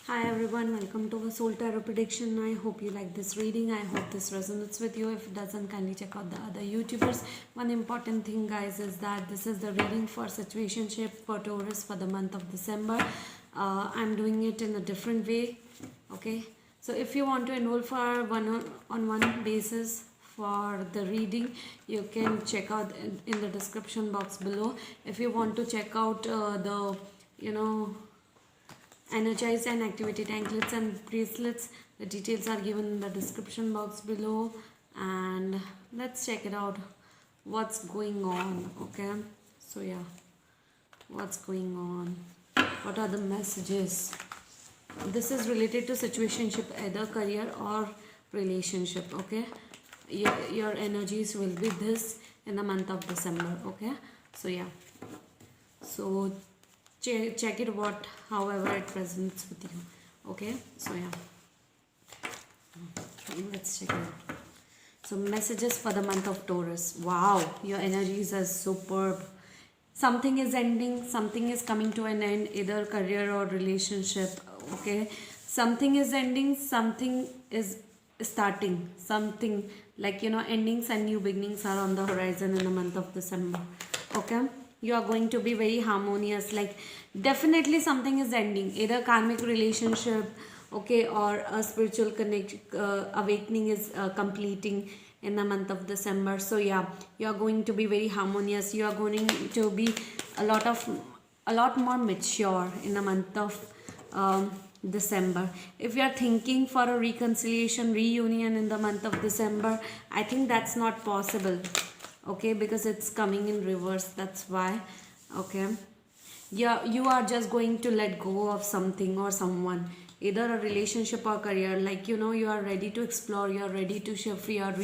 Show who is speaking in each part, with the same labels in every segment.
Speaker 1: Hi everyone, welcome to the Soul Tarot Prediction. I hope you like this reading. I hope this resonates with you. If it doesn't, kindly check out the other YouTubers. One important thing, guys, is that this is the reading for situationship for Taurus for the month of December. I'm doing it in a different way. Okay, so if you want to enroll for one-on-one basis for the reading, you can check out in the description box below. If you want to check out the energized and activated anklets and bracelets, the details are given in the description box below, and let's check it out what's going on. Okay, so yeah, what's going on, what are the messages? This is related to situationship, either career or relationship. Okay, your energies will be this in the month of December. Okay, so yeah, so check it what however it resonates with you. Okay, so yeah, let's check it out. So messages for the month of Taurus. Wow, your energies are superb. Something is ending, something is coming to an end, either career or relationship. Okay, something is ending, something is starting. Something like endings and new beginnings are on the horizon in the month of December. Okay, you are going to be very harmonious. Like definitely something is ending, either karmic relationship, okay, or a spiritual awakening is completing in the month of December. So yeah, you are going to be very harmonious. You are going to be a lot more mature in the month of December. If you are thinking for a reconciliation, reunion in the month of December, I think that's not possible. Okay, because it's coming in reverse, that's why. Okay, yeah, you are just going to let go of something or someone, either a relationship or career. Like you are ready to explore, you are ready to shift, you are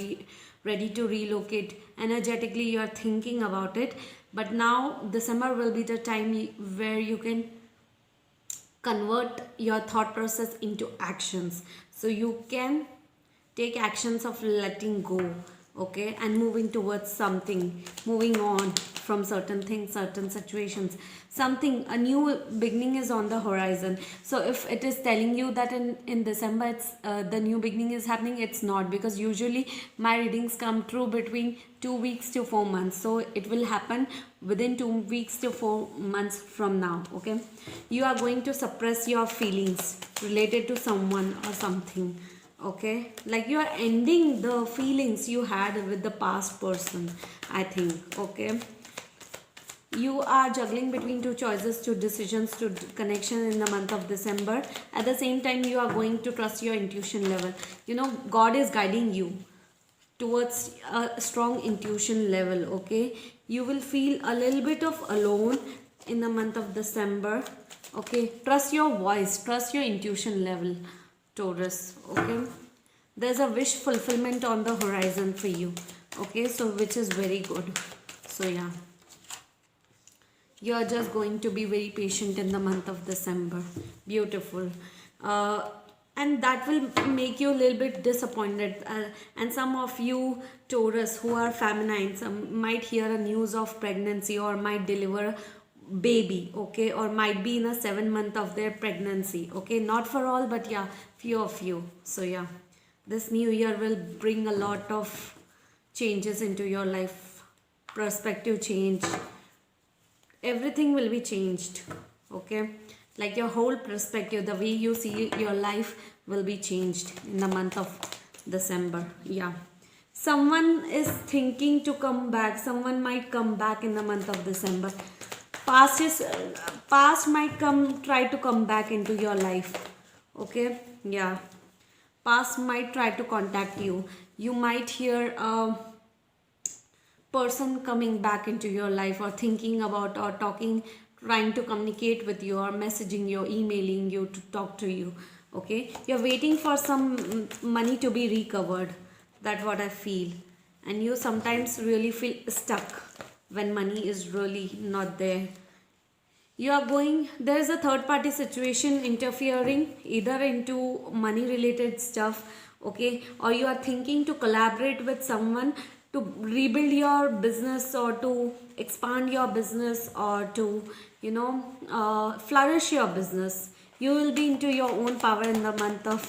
Speaker 1: ready to relocate. Energetically you are thinking about it, but now December will be the time where you can convert your thought process into actions, so you can take actions of letting go. Okay, and moving towards something, moving on from certain things, certain situations. Something, a new beginning is on the horizon. So if it is telling you that in December it's the new beginning is happening, it's not, because usually my readings come true between 2 weeks to 4 months. So it will happen within 2 weeks to 4 months from now. Okay, you are going to suppress your feelings related to someone or something. Okay, like you are ending the feelings you had with the past person, I think. Okay, you are juggling between two choices, two decisions, two connection in the month of December. At the same time, you are going to trust your intuition level. God is guiding you towards a strong intuition level. Okay, you will feel a little bit of alone in the month of December. Okay, trust your voice, trust your intuition level, Taurus. Okay, there's a wish fulfillment on the horizon for you. Okay, so which is very good. So yeah, you are just going to be very patient in the month of December. Beautiful. uh, and that will make you a little bit disappointed, and some of you Taurus who are feminine, some might hear a news of pregnancy or might deliver baby. Okay, or might be in a 7 month of their pregnancy. Okay, not for all, but yeah, few of you. So yeah, this new year will bring a lot of changes into your life. Perspective change, everything will be changed. Okay, like your whole perspective, the way you see your life will be changed in the month of December. Yeah, someone is thinking to come back, someone might come back in the month of December. Past might try to come back into your life. Okay, yeah, past might try to contact you. You might hear person coming back into your life, or thinking about, or talking, trying to communicate with you, or messaging you, emailing you to talk to you. Okay, you're waiting for some money to be recovered. That's what I feel. And you sometimes really feel stuck when money is really not there. You are going, there is a third party situation interfering either into money related stuff. Okay, or you are thinking to collaborate with someone to rebuild your business, or to expand your business, or to flourish your business You will be into your own power in the month of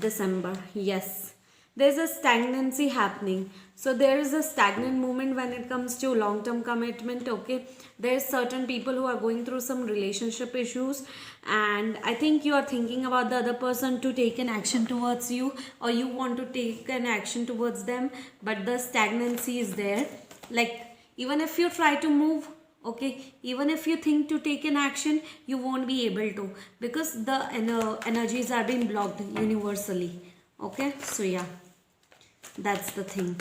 Speaker 1: December. Yes, there's a stagnancy happening. So there is a stagnant movement when it comes to long term commitment. Okay, there's certain people who are going through some relationship issues, and I think you are thinking about the other person to take an action towards you, or you want to take an action towards them, but the stagnancy is there. Like, even if you try to move, okay, even if you think to take an action, you won't be able to, because the energies are being blocked universally. Okay, so yeah, that's the thing.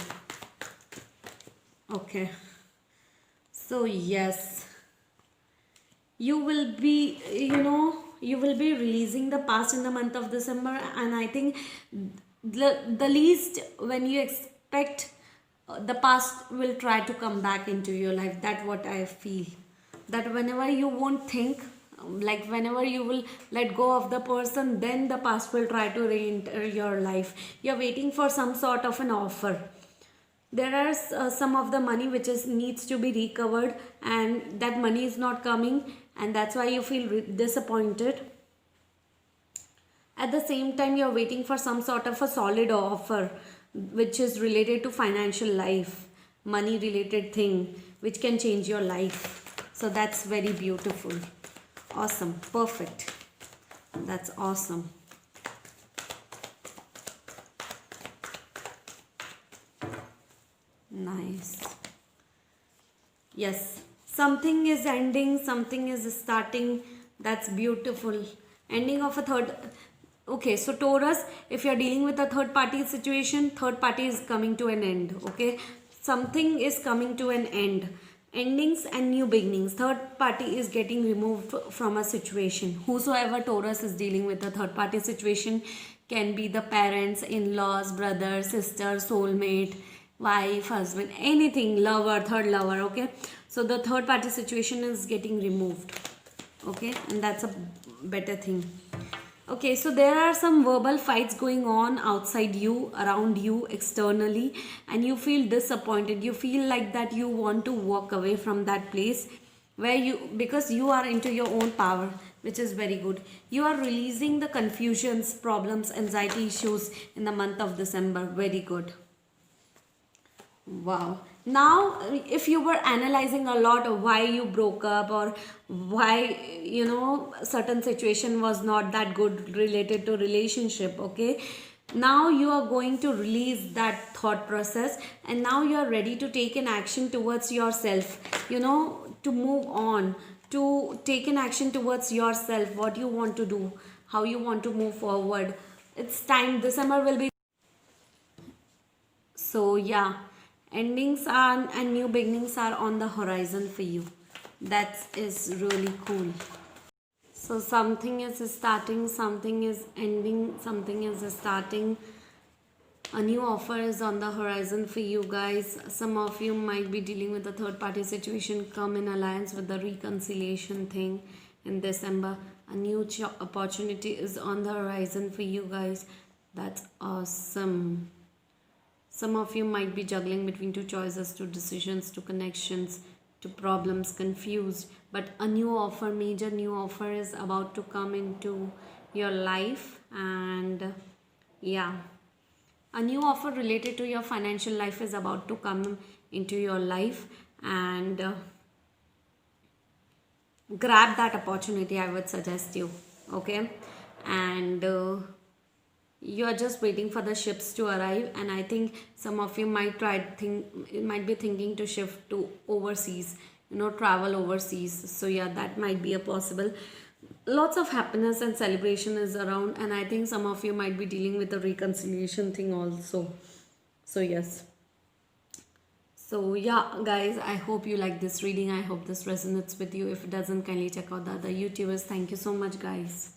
Speaker 1: Okay, so yes, you will be, you will be releasing the past in the month of December. And I think the least when you expect, the past will try to come back into your life. That's what I feel, that whenever you won't think, like whenever you will let go of the person, then the past will try to re-enter your life. You're waiting for some sort of an offer. There are some of the money which is needs to be recovered, and that money is not coming, and that's why you feel disappointed. At the same time, you're waiting for some sort of a solid offer which is related to financial life, money related thing which can change your life. So that's very beautiful. Awesome, perfect, that's awesome. Nice. Yes, something is ending, something is starting. That's beautiful. Ending of a third. Okay, so Taurus, if you're dealing with a third party situation, third party is coming to an end. Okay, something is coming to an end. Endings and new beginnings. Third party is getting removed from a situation. Whosoever Taurus is dealing with a third party situation, can be the parents, in-laws, brother, sister, soulmate, wife, husband, anything, lover, third lover. Okay, so the third party situation is getting removed. Okay, and that's a better thing. Okay, so there are some verbal fights going on outside you, around you, externally, and you feel disappointed. You feel like that you want to walk away from that place where you, because you are into your own power, which is very good. You are releasing the confusions, problems, anxiety issues in the month of December. Very good. Wow. Now, if you were analyzing a lot of why you broke up, or why, certain situation was not that good related to relationship, okay? Now you are going to release that thought process, and now you are ready to take an action towards yourself, to move on, to take an action towards yourself, what you want to do, how you want to move forward. It's time. December will be. So, yeah, endings are and new beginnings are on the horizon for you. That is really cool. So something is starting, something is ending, something is starting. A new offer is on the horizon for you guys. Some of you might be dealing with a third party situation. Come in alliance with the reconciliation thing in December. A new opportunity is on the horizon for you guys. That's awesome. Some of you might be juggling between two choices, two decisions, two connections, two problems, confused. But a new offer, major new offer is about to come into your life. And yeah, a new offer related to your financial life is about to come into your life. And grab that opportunity, I would suggest you. Okay, and you are just waiting for the ships to arrive. And I think some of you might be thinking to shift to overseas, travel overseas. So yeah, that might be a possible. Lots of happiness and celebration is around, and I think some of you might be dealing with the reconciliation thing also. So yes, so yeah guys, I hope you like this reading. I hope this resonates with you. If it doesn't, kindly check out the other YouTubers. Thank you so much guys.